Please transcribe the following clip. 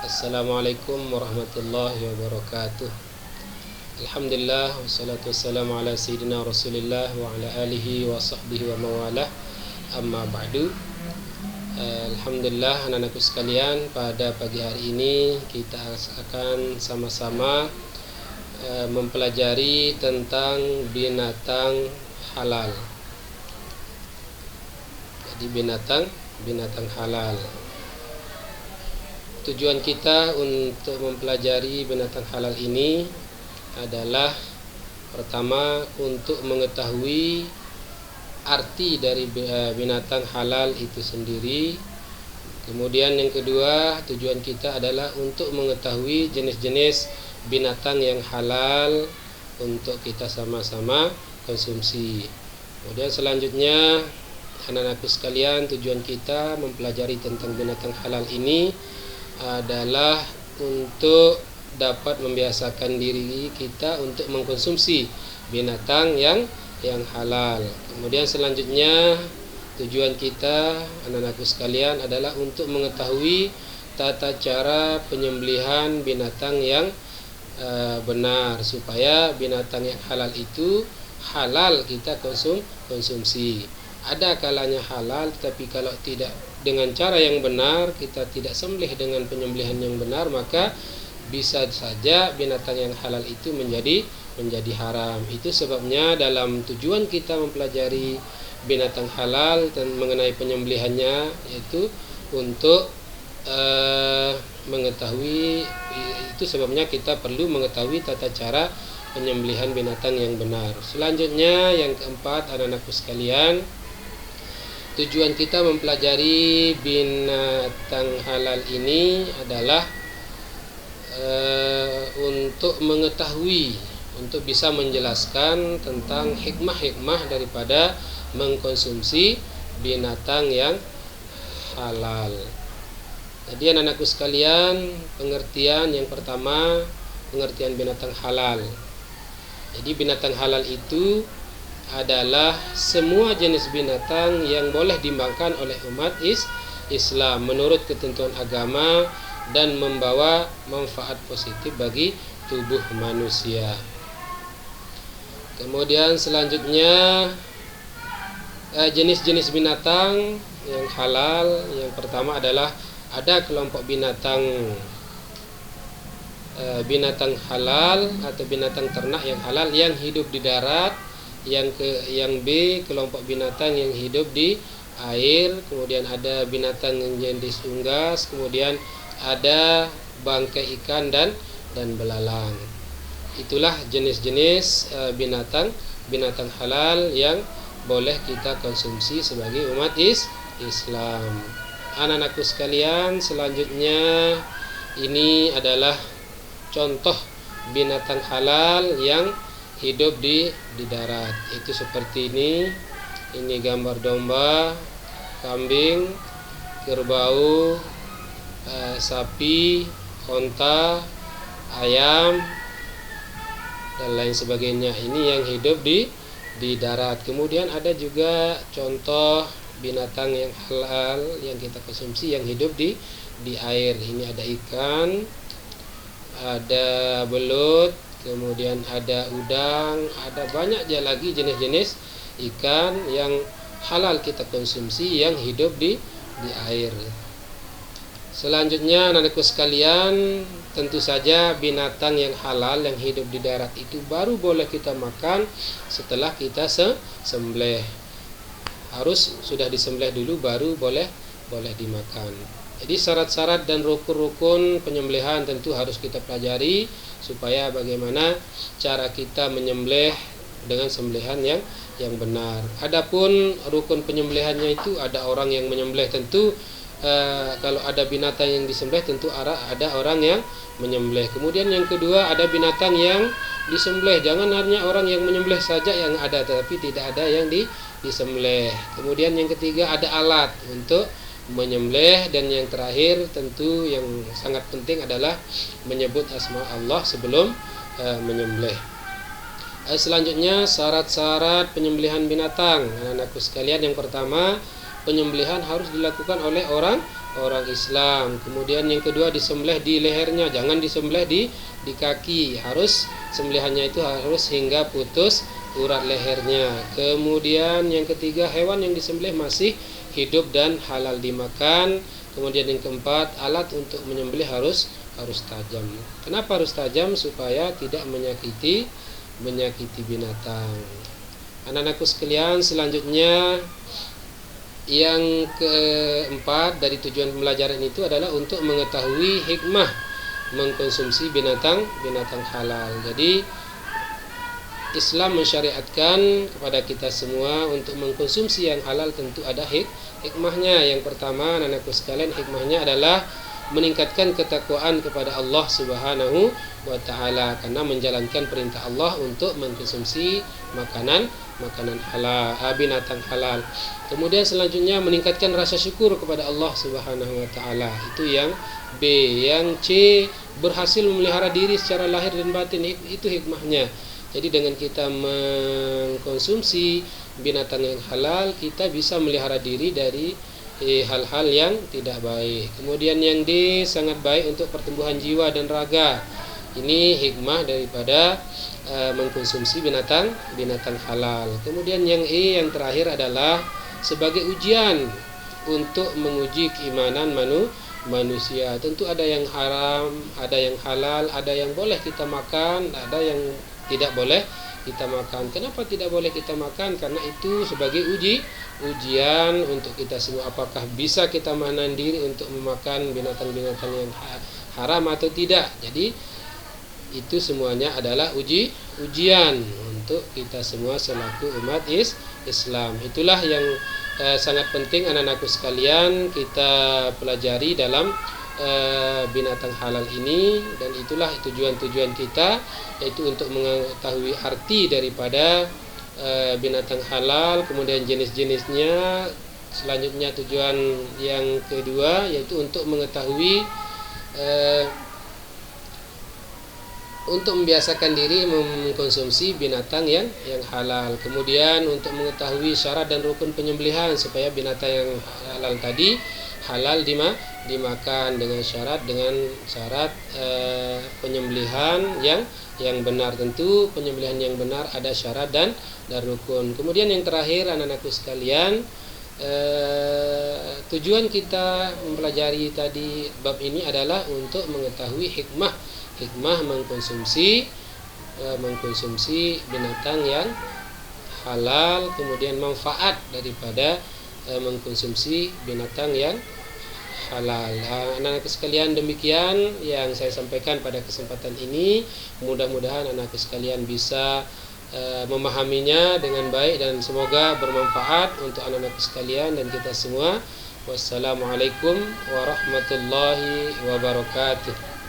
Assalamualaikum warahmatullahi wabarakatuh. Alhamdulillah wassalatu wassalamu ala sayyidina Rasulillah wa ala alihi wa sahbihi wa mawalah. Amma ba'du. Alhamdulillah anak-anakku sekalian, pada pagi hari ini kita akan sama-sama mempelajari tentang binatang halal. Jadi binatang halal. Tujuan kita untuk mempelajari binatang halal ini adalah pertama untuk mengetahui arti dari binatang halal itu sendiri. Kemudian yang kedua, tujuan kita adalah untuk mengetahui jenis-jenis binatang yang halal untuk kita sama-sama konsumsi. Kemudian selanjutnya, anak-anakku sekalian, tujuan kita mempelajari tentang binatang halal ini adalah untuk dapat membiasakan diri kita untuk mengkonsumsi binatang yang halal. Kemudian selanjutnya tujuan kita anak-anakku sekalian adalah untuk mengetahui tata cara penyembelihan binatang yang benar, supaya binatang yang halal itu halal kita konsumsi. Ada kalanya halal, tapi kalau tidak dengan cara yang benar, kita tidak sembelih dengan penyembelihan yang benar, maka bisa saja binatang yang halal itu menjadi haram. Itu sebabnya dalam tujuan kita mempelajari binatang halal dan mengenai penyembelihannya, yaitu untuk mengetahui, itu sebabnya kita perlu mengetahui tata cara penyembelihan binatang yang benar. Selanjutnya yang keempat, anak-anakku sekalian, tujuan kita mempelajari binatang halal ini adalah untuk mengetahui, untuk bisa menjelaskan tentang hikmah-hikmah daripada mengkonsumsi binatang yang halal. Jadi anak-anakku sekalian, pengertian yang pertama, pengertian binatang halal. Jadi binatang halal itu adalah semua jenis binatang yang boleh dimakan oleh umat Islam menurut ketentuan agama dan membawa manfaat positif bagi tubuh manusia. Kemudian selanjutnya, jenis-jenis binatang yang halal, yang pertama adalah ada kelompok binatang halal atau binatang ternak yang halal yang hidup di darat. Yang B, kelompok binatang yang hidup di air. Kemudian ada binatang yang jenis unggas. Kemudian ada bangkai ikan dan belalang. Itulah jenis-jenis binatang halal yang boleh kita konsumsi sebagai umat Islam. Anak-anakku sekalian, selanjutnya ini adalah contoh binatang halal yang hidup di darat. Itu seperti ini. Ini gambar domba, kambing, kerbau, sapi, onta, ayam, dan lain sebagainya. Ini yang hidup di darat. Kemudian ada juga contoh binatang yang halal yang kita konsumsi yang hidup di air. Ini ada ikan, ada belut, kemudian ada udang, ada banyak lagi jenis-jenis ikan yang halal kita konsumsi yang hidup di air. Selanjutnya anak-anakku sekalian, tentu saja binatang yang halal yang hidup di darat itu baru boleh kita makan setelah kita sembelih. Harus sudah disembelih dulu baru boleh dimakan. Jadi syarat-syarat dan rukun-rukun penyembelihan tentu harus kita pelajari, supaya bagaimana cara kita menyembelih dengan sembelihan yang benar. Adapun rukun penyembelihannya itu, ada orang yang menyembelih tentu kalau ada binatang yang disembelih tentu ada orang yang menyembelih. Kemudian yang kedua, ada binatang yang disembelih. Jangan hanya orang yang menyembelih saja yang ada, tetapi tidak ada yang disembelih. Kemudian yang ketiga, ada alat untuk menyembelih. Dan yang terakhir tentu yang sangat penting adalah menyebut asma Allah sebelum menyembelih. Selanjutnya, syarat-syarat penyembelihan binatang. Anak-anakku sekalian, yang pertama, penyembelihan harus dilakukan oleh orang orang Islam. Kemudian yang kedua disembelih di lehernya, jangan disembelih di kaki. Harus sembelihannya itu harus hingga putus urat lehernya. Kemudian yang ketiga, hewan yang disembelih masih hidup dan halal dimakan. Kemudian yang keempat, alat untuk menyembelih harus tajam. Kenapa harus tajam? Supaya tidak menyakiti binatang. Anak-anakku sekalian, selanjutnya yang keempat dari tujuan pembelajaran itu adalah untuk mengetahui hikmah mengkonsumsi binatang halal. Jadi Islam mensyariatkan kepada kita semua untuk mengkonsumsi yang halal tentu ada hikmahnya. Yang pertama, anak-anakku sekalian, hikmahnya adalah meningkatkan ketakwaan kepada Allah Subhanahu wa taala karena menjalankan perintah Allah untuk mengkonsumsi makanan halal, binatang halal. Kemudian selanjutnya meningkatkan rasa syukur kepada Allah Subhanahu wa taala. Itu yang B. Yang C, berhasil memelihara diri secara lahir dan batin. Itu hikmahnya. Jadi dengan kita mengkonsumsi binatang yang halal, kita bisa melihara diri dari hal-hal yang tidak baik. Kemudian yang D, sangat baik untuk pertumbuhan jiwa dan raga. Ini hikmah daripada mengkonsumsi binatang halal. Kemudian yang E, yang terakhir adalah sebagai ujian untuk menguji keimanan manusia. Tentu ada yang haram, ada yang halal, ada yang boleh kita makan, ada yang tidak boleh kita makan. Kenapa tidak boleh kita makan? Karena itu sebagai ujian untuk kita semua, apakah bisa kita menahan diri untuk memakan binatang-binatang yang haram atau tidak. Jadi itu semuanya adalah ujian untuk kita semua selaku umat Islam. Itulah yang sangat penting anak-anakku sekalian kita pelajari dalam binatang halal ini, dan itulah tujuan-tujuan kita, yaitu untuk mengetahui arti daripada binatang halal, kemudian jenis-jenisnya. Selanjutnya tujuan yang kedua yaitu untuk mengetahui untuk membiasakan diri mengkonsumsi binatang yang halal. Kemudian untuk mengetahui syarat dan rukun penyembelihan supaya binatang yang halal tadi halal dimakan dengan syarat penyembelihan yang benar. Tentu penyembelihan yang benar ada syarat dan rukun. Kemudian yang terakhir anak-anakku sekalian, tujuan kita mempelajari tadi bab ini adalah untuk mengetahui hikmah mengkonsumsi binatang yang halal, kemudian manfaat daripada mengkonsumsi binatang yang halal. Anak-anak sekalian, demikian yang saya sampaikan pada kesempatan ini. Mudah-mudahan anak sekalian bisa memahaminya dengan baik dan semoga bermanfaat untuk anak-anak sekalian dan kita semua. Wassalamualaikum warahmatullahi wabarakatuh.